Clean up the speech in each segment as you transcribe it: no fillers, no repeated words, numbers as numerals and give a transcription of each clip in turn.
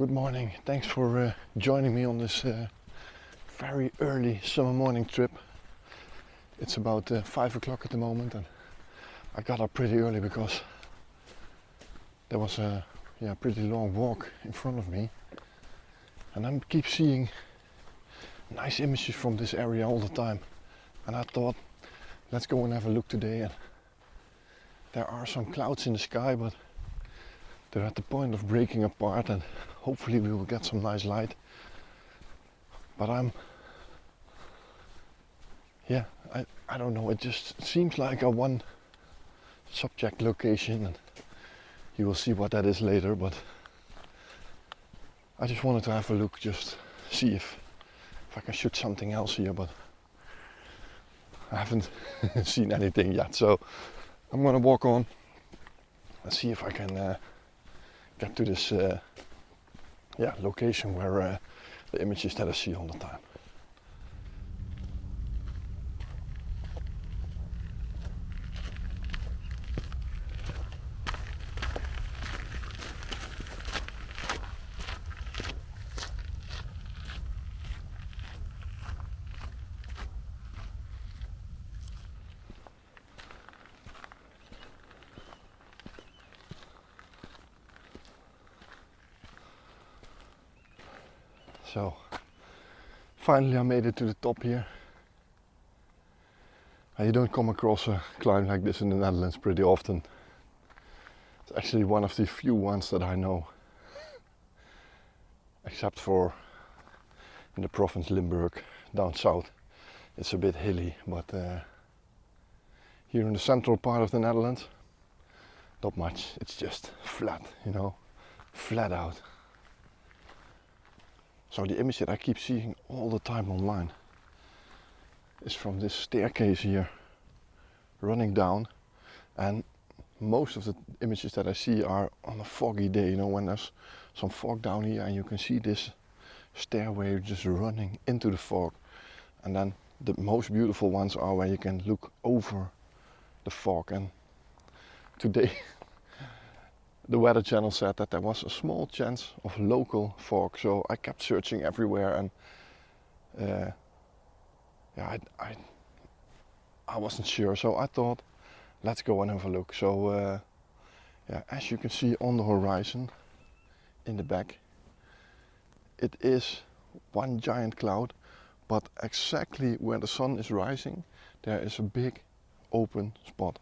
Good morning. Thanks for joining me on this very early summer morning trip. It's about 5 o'clock at the moment, and I got up pretty early because there was a pretty long walk in front of me, and I keep seeing nice images from this area all the time. And I thought, let's go and have a look today. And there are some clouds in the sky, but they're at the point of breaking apart, and hopefully we will get some nice light. But I don't know, it just seems like a one subject location, and you will see what that is later. But I just wanted to have a look, just see if I can shoot something else here, but I haven't seen anything yet. So I'm gonna walk on and see if I can get to this location where the images that I see all the time. So finally I made it to the top here. You don't come across a climb like this in the Netherlands pretty often. It's actually one of the few ones that I know, except for in the province Limburg down south. It's a bit hilly, but here in the central part of the Netherlands, not much. It's just flat, flat out. So the image that I keep seeing all the time online is from this staircase here running down, and most of the images that I see are on a foggy day, when there's some fog down here and you can see this stairway just running into the fog. And then the most beautiful ones are where you can look over the fog. And today the Weather Channel said that there was a small chance of local fog, so I kept searching everywhere, and I wasn't sure, so I thought, let's go and have a look. So as you can see on the horizon in the back, it is one giant cloud, but exactly where the sun is rising, there is a big open spot.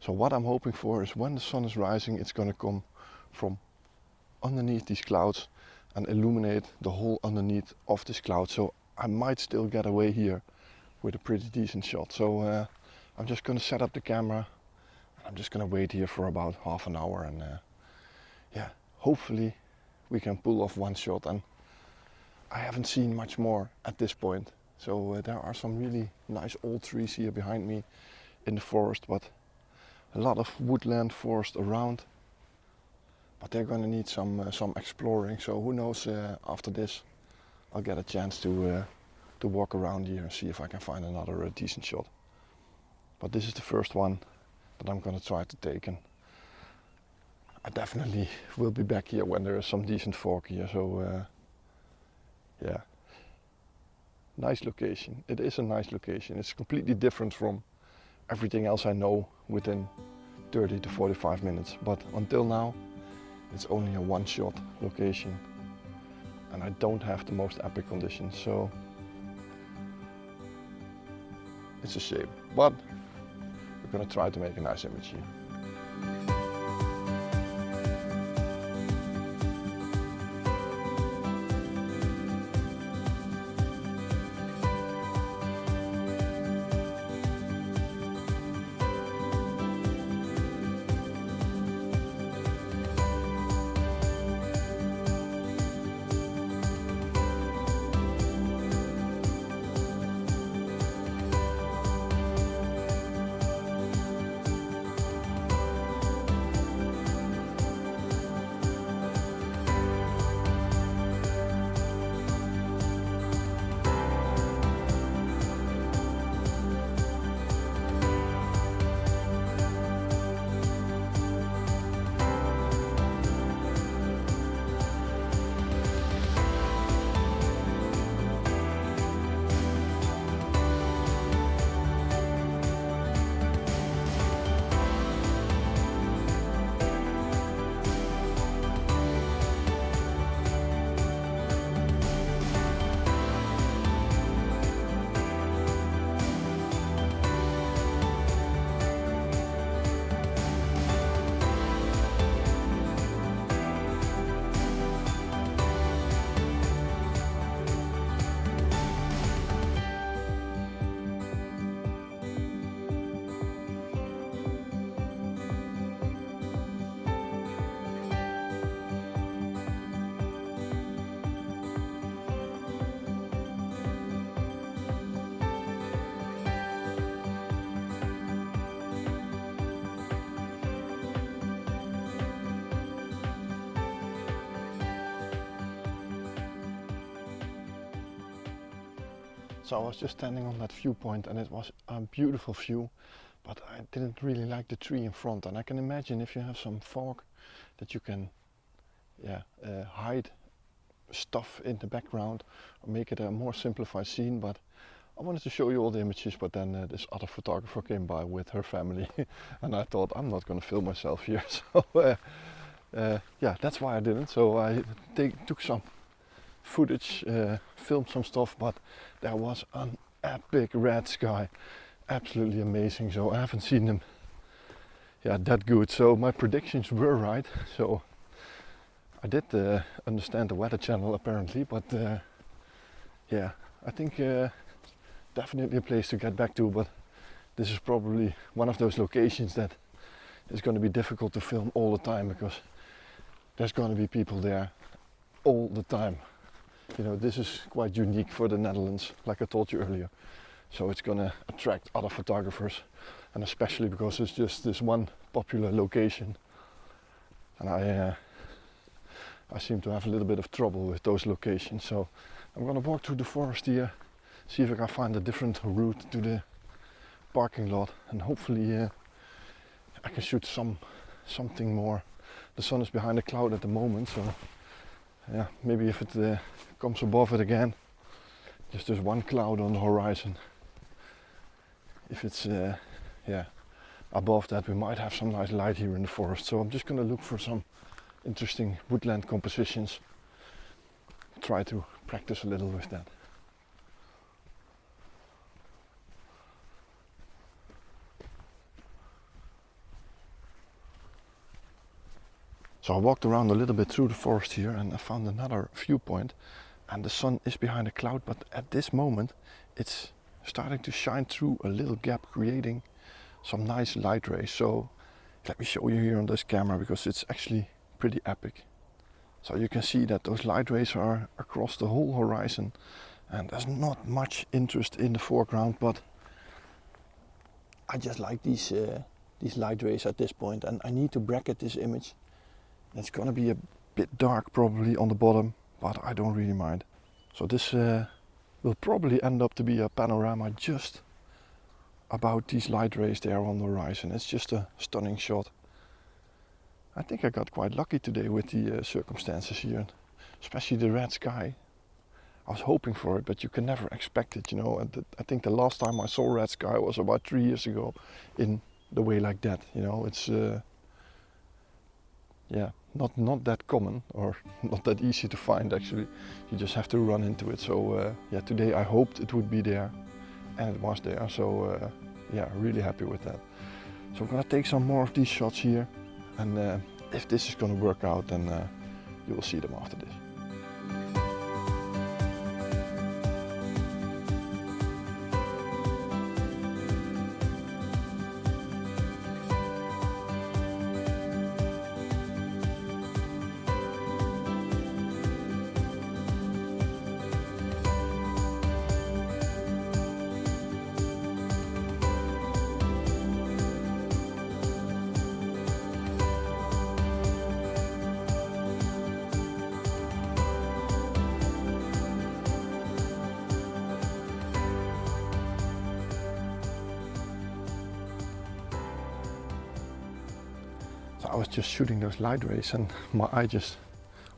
So what I'm hoping for is when the sun is rising, it's going to come from underneath these clouds and illuminate the whole underneath of this cloud. So I might still get away here with a pretty decent shot. So I'm just going to set up the camera. I'm just going to wait here for about half an hour, and hopefully we can pull off one shot. And I haven't seen much more at this point. So there are some really nice old trees here behind me in the forest, but a lot of woodland forest around, but they're going to need some exploring. So who knows, after this I'll get a chance to walk around here and see if I can find another decent shot. But this is the first one that I'm going to try to take, and I definitely will be back here when there is some decent fog here. So nice location. It is a nice location. It's completely different from everything else I know within 30 to 45 minutes. But until now, it's only a one-shot location, and I don't have the most epic conditions, so it's a shame. But we're gonna try to make a nice image here. So I was just standing on that viewpoint and it was a beautiful view, but I didn't really like the tree in front. And I can imagine if you have some fog that you can hide stuff in the background or make it a more simplified scene. But I wanted to show you all the images, but then this other photographer came by with her family and I thought I'm not going to film myself here. So yeah, that's why I didn't. So I took some footage, filmed some stuff, but there was an epic red sky, absolutely amazing. So I haven't seen them that good, so my predictions were right. So I did understand the Weather Channel apparently, but yeah, I think definitely a place to get back to, but this is probably one of those locations that is going to be difficult to film all the time because there's going to be people there all the time. You know, this is quite unique for the Netherlands, like I told you earlier. So it's going to attract other photographers, and especially because it's just this one popular location. And I seem to have a little bit of trouble with those locations. So I'm going to walk through the forest here, see if I can find a different route to the parking lot, and hopefully I can shoot something more. The sun is behind a cloud at the moment, so yeah, maybe if it comes above it again, just there's one cloud on the horizon. If it's above that, we might have some nice light here in the forest. So I'm just going to look for some interesting woodland compositions, try to practice a little with that. So I walked around a little bit through the forest here and I found another viewpoint, and the sun is behind a cloud, but at this moment it's starting to shine through a little gap, creating some nice light rays. So let me show you here on this camera because it's actually pretty epic. So you can see that those light rays are across the whole horizon and there's not much interest in the foreground, but I just like these light rays at this point, and I need to bracket this image. It's gonna be a bit dark probably on the bottom, but I don't really mind. So this will probably end up to be a panorama just about these light rays there on the horizon. It's just a stunning shot. I think I got quite lucky today with the circumstances here, especially the red sky. I was hoping for it, but you can never expect it, you know. And I think the last time I saw red sky was about 3 years ago in the way like that, you know. It's yeah, not that common or not that easy to find actually. You just have to run into it. So yeah, today I hoped it would be there, and it was there. So yeah, really happy with that. So I'm gonna take some more of these shots here, and if this is gonna work out, then you will see them after this. I was just shooting those light rays and my eye just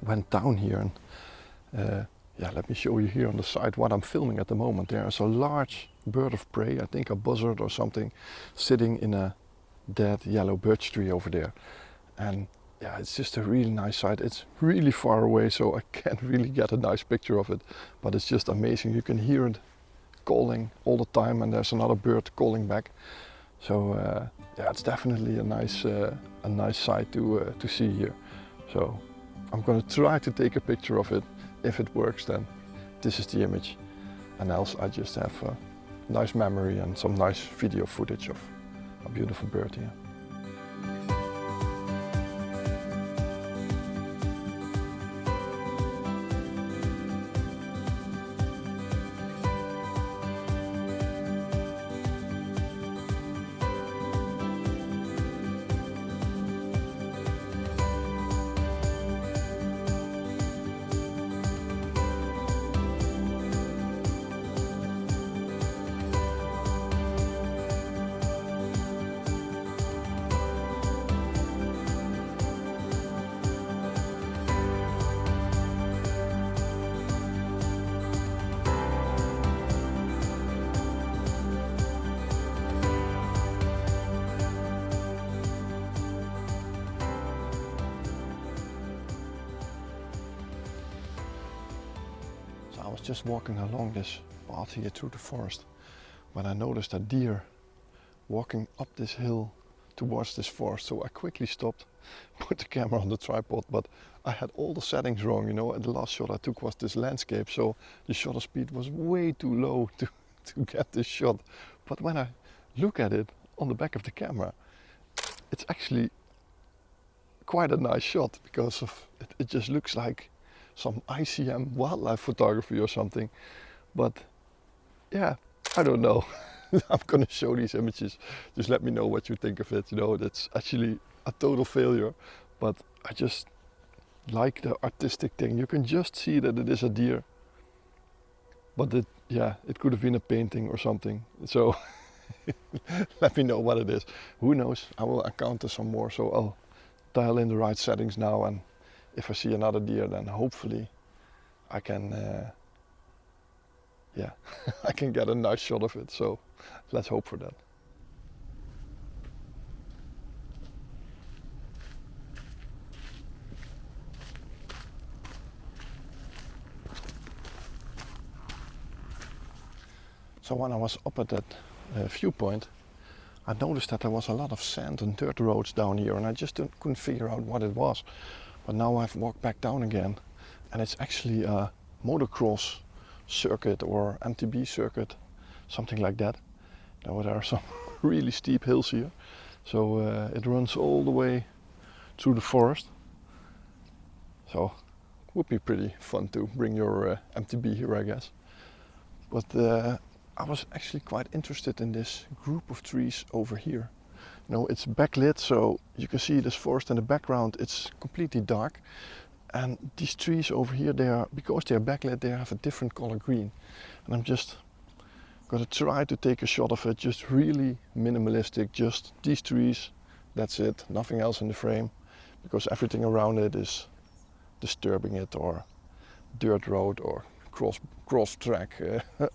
went down here, and yeah, let me show you here on the side what I'm filming at the moment. There is a large bird of prey, I think a buzzard or something, sitting in a dead yellow birch tree over there. And yeah, it's just a really nice sight. It's really far away, so I can't really get a nice picture of it, but it's just amazing. You can hear it calling all the time, and there's another bird calling back. So yeah, it's definitely a nice sight to see here. So I'm going to try to take a picture of it. If it works, then this is the image, and else I just have a nice memory and some nice video footage of a beautiful bird here. was just walking along this path here through the forest when I noticed a deer walking up this hill towards this forest. So I quickly stopped, put the camera on the tripod, but I had all the settings wrong, you know, and the last shot I took was this landscape, so the shutter speed was way too low to get this shot. But when I look at it on the back of the camera, it's actually quite a nice shot because of it just looks like some ICM wildlife photography or something. But yeah, I don't know. I'm gonna show these images. Just let me know what you think of it. You know, that's actually a total failure, but I just like the artistic thing. You can just see that it is a deer, but it could have been a painting or something. So let me know what it is. Who knows? I will encounter some more, so I'll dial in the right settings now, and if I see another deer, then hopefully I can I can get a nice shot of it. So let's hope for that. So when I was up at that viewpoint, I noticed that there was a lot of sand and dirt roads down here, and I just couldn't figure out what it was. But now I've walked back down again, and it's actually a motocross circuit or MTB circuit, something like that. Now there are some really steep hills here, so it runs all the way through the forest. So it would be pretty fun to bring your MTB here, I guess. But I was actually quite interested in this group of trees over here. You know, it's backlit, so you can see this forest in the background. It's completely dark, and these trees over here, because they are backlit, they have a different color green. And I'm just gonna try to take a shot of it, just really minimalistic, just these trees, that's it, nothing else in the frame, because everything around it is disturbing it, or dirt road or cross track,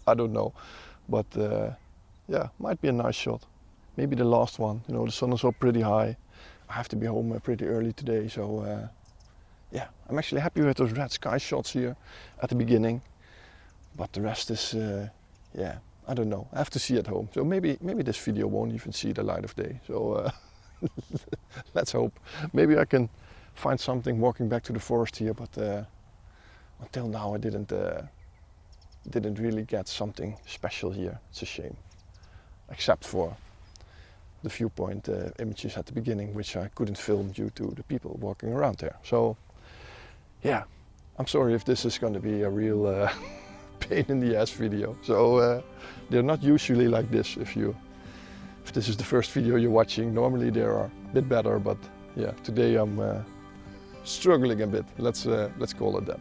I don't know. But yeah, might be a nice shot. Maybe the last one. You know, the sun is up pretty high. I have to be home pretty early today, so yeah, I'm actually happy with those red sky shots here at the beginning. But the rest is, yeah, I don't know. I have to see at home. So maybe this video won't even see the light of day. So let's hope. Maybe I can find something walking back to the forest here. But until now, I didn't really get something special here. It's a shame, except for the viewpoint images at the beginning, which I couldn't film due to the people walking around there. So yeah, I'm sorry if this is going to be a real pain in the ass video. So they're not usually like this. If this is the first video you're watching, normally they are a bit better, but yeah, today I'm struggling a bit. Let's call it that.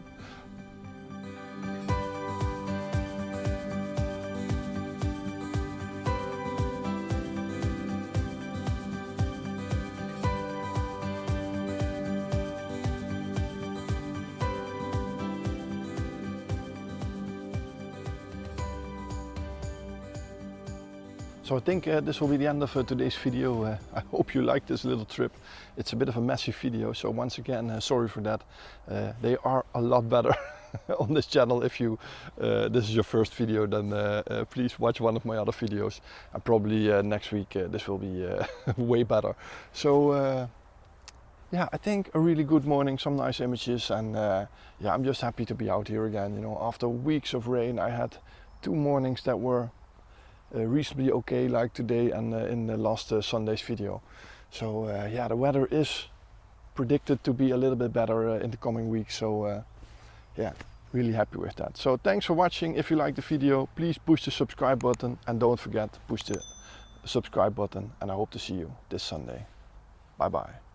So I think this will be the end of today's video. I hope you liked this little trip. It's a bit of a messy video, so once again, sorry for that. They are a lot better on this channel. If this is your first video, then please watch one of my other videos. And probably next week this will be way better. So yeah, I think a really good morning, some nice images, and yeah, I'm just happy to be out here again. You know, after weeks of rain, I had 2 mornings that were reasonably okay, like today and in the last Sunday's video. So yeah, the weather is predicted to be a little bit better in the coming weeks. So yeah, really happy with that. So thanks for watching. If you like the video, please push the subscribe button, and don't forget to push the subscribe button, and I hope to see you this Sunday. Bye bye.